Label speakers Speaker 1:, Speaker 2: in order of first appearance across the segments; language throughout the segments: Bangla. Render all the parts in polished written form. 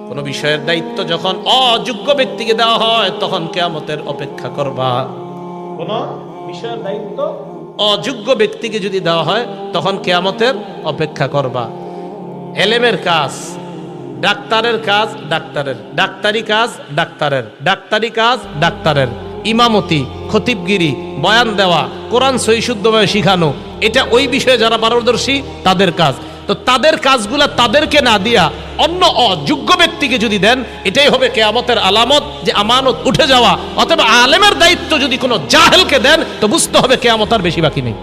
Speaker 1: কোন বিষয়ের দায়িত্ব যখন অযোগ্য ব্যক্তিকে দেওয়া হয় তখন কিয়ামতের অপেক্ষা করবা। কোন বিষয়ের দায়িত্ব অযোগ্য ব্যক্তিকে যদি দেওয়া হয় তখন কিয়ামতের অপেক্ষা করবা। এলেমের কাজ ডাক্তারের কাজ ডাক্তারের, ডাক্তারি কাজ ডাক্তারের, ডাক্তারি কাজ ডাক্তারের, ইমামতি, খতিবগিরি, বয়ান দেওয়া, কোরআন সহি শুদ্ধভাবে শিখানো, এটা ওই বিষয়ে যারা পারদর্শী তাদের কাজ। তো তাদের কাজগুলা তাদেরকে না দিয়া অন্য অযোগ্য ব্যক্তিকে যদি দেন, এটাই হবে কিয়ামতের আলামত যে আমানত উঠে যাওয়া। অথবা আলেমের দায়িত্ব যদি কোনো জাহেলকে দেন তো বুঝতে হবে কিয়ামত আর বেশি বাকি নেই।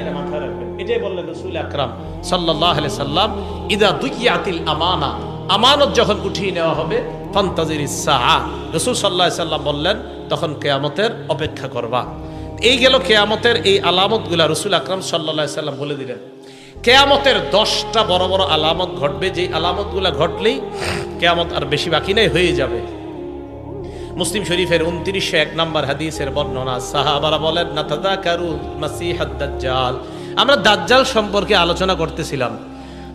Speaker 1: এটা মাথায় রাখবেন। এটাই বললেন রাসূল আকরাম সাল্লাল্লাহু আলাইহি সাল্লাম, ইদা দুইয়াতিল আমানা, আমানত যখন উঠিয়ে নেওয়া হবে, ফান্তাজিরিস সাআ, রাসূল সাল্লাল্লাহু আলাইহি সাল্লাম বললেন তখন কিয়ামতের অপেক্ষা করবা। এই গেল কিয়ামতের এই আলামতগুলা রাসূল আকরাম সাল্লাল্লাহু আলাইহি সাল্লাম বলে দিলেন। কিয়ামতের 10টা বড় বড় আলামত ঘটবে, যে আলামতগুলা ঘটলেই কিয়ামত আর বেশি বাকি নেই, হয়ে যাবে। মুসলিম শরীফের 2901 নম্বর হাদিসের বর্ণনা, সাহাবারা বলেন, নাতাযাকারু মাসিহাদ দাজ্জাল, আমরা দাজ্জাল সম্পর্কে আলোচনা করতেছিলাম।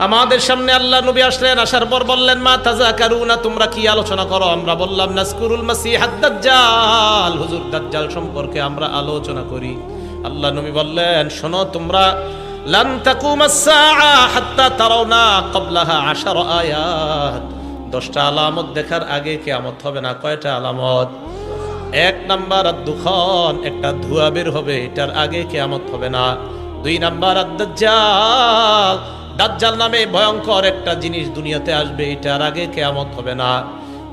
Speaker 1: আমাদের সামনে আল্লাহ নবী আসলেন, আসার পর বললেন, মা তাযাকারুনা, তোমরা কি আলোচনা করো? আমরা বললাম, নাজকুরুল মাসিহাদ দাজ্জাল, হুজুর দাজ্জাল সম্পর্কে আমরা আলোচনা করি। আল্লাহ নবী বললেন, শোনো তোমরা, লান তাকুমাস সাআ হাত্তা তারাউনা ক্বাবলাহা 10 আয়াত, 10টা আলামত দেখার আগে কিয়ামত হবে না। কয়টা আলামত? 1 নাম্বার আদ-দুখান, একটা ধোঁয়া বের হবে, এটার আগে কিয়ামত হবে না। 2 নাম্বার আদ-দাজ্জাল, দাজ্জাল নামে ভয়ঙ্কর একটা জিনিস দুনিয়াতে আসবে, এটার আগে কিয়ামত হবে না।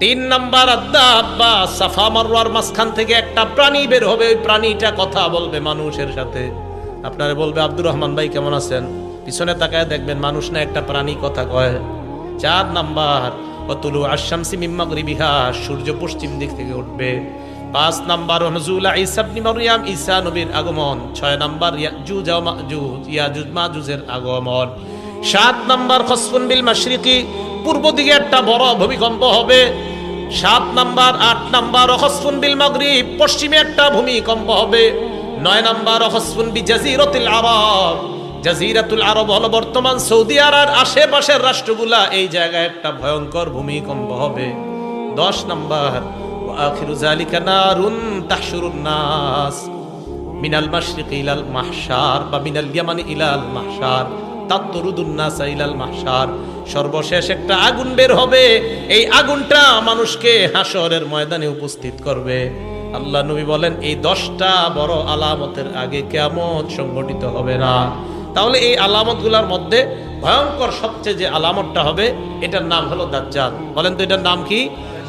Speaker 1: 3 নাম্বার আদ-দাব্বা, সাফা মারওয়ার মাঝখান থেকে একটা প্রাণী বের হবে, ওই প্রাণীটা কথা বলবে মানুষের সাথে। আপনারা বলবে, আব্দুর রহমান ভাই কেমন আছেন? পিছনে তাকায় দেখবেন মানুষ না একটা প্রাণী কথা কয়। 4 নাম্বার ওয়াতুলু আশ-শামসি মিন মাগরিবিহা, সূর্য পশ্চিম দিক থেকে উঠবে। 5 নাম্বার নুজুল ঈসা ইবনে মারইয়াম, ঈসা নবীর আগমন। 6 নাম্বার ইয়াজুজ ওয়া মাজুজ, ইয়াজুজ মাজুজের আগমন। 7 নাম্বার খসফুন বিল মাশরিকি, পূর্ব দিকে একটা বড় ভূমিকম্প হবে। 7 নাম্বার 8 নাম্বার খসফুন বিল মাগরিব, পশ্চিমে একটা ভূমিকম্প হবে। 9 নাম্বার খসফুন বি জাজিরাতুল আরব, জাজিরাতুল আরব হলো বর্তমান সৌদি আরব, আশেপাশের রাষ্ট্রগুলা, এই জায়গায় একটা ভয়ঙ্কর ভূমিকম্প হবে। 10 নাম্বার ওয়া আখিরু যালিকা নারুন তাহশুরুন নাস মিনাল মাশরিকি ইলাল মাহশার বা মিনাল ইয়ামানি ইলাল মাহশার তাতরুদুন নাস ইলাল মাহশার, সর্বশেষ একটা আগুন বের হবে, এই আগুনটা মানুষকে হাসরের ময়দানে উপস্থিত করবে। আল্লাহ নবী বলেন, এই 10টা বড় আলামতের আগে কিয়ামত সংঘটিত হবে না। তাহলে এই আলামতগুলোর মধ্যে ভয়ঙ্কর সবচেয়ে যে আলামতটা হবে, এটার নাম হলো দাজ্জাল। বলেন তো এটার নাম কি?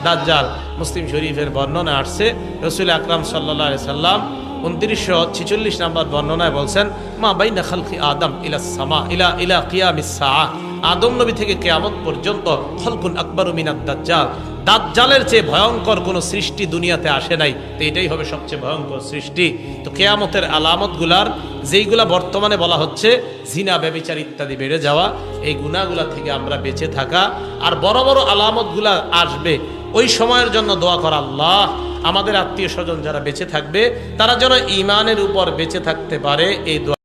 Speaker 1: দাজ্জাল। মুসলিম শরীফের বর্ণনা আসছে, রাসূল আকরাম সাল্লাল্লাহু আলাইহি সাল্লাম 2946 নম্বর বর্ণনায় বলছেন, মা বাইনা খালকি আদম ইলাস সামা ইলা কিয়ামিস সাআ, আদম নবী থেকে কিয়ামত পর্যন্ত খলকুন আকবারু মিনাদ দাজ্জাল, দাজ্জালের চেয়ে ভয়ঙ্কর কোন সৃষ্টি দুনিয়াতে আসে নাই। তো এটাই হবে সবচেয়ে ভয়ঙ্কর সৃষ্টি। তো কিয়ামতের আলামতগুলার যেইগুলা বর্তমানে বলা হচ্ছে, জিনা, ব্যভিচার ইত্যাদি বেড়ে যাওয়া, এই গুনাহগুলা থেকে আমরা বেঁচে থাকা, আর বড় বড় আলামতগুলা আসবে, ওই সময়ের জন্য দোয়া করা, আল্লাহ আমাদের আত্মীয় স্বজন যারা বেঁচে থাকবে তারা যেন ঈমানের উপর বেঁচে থাকতে পারে, এই দোয়া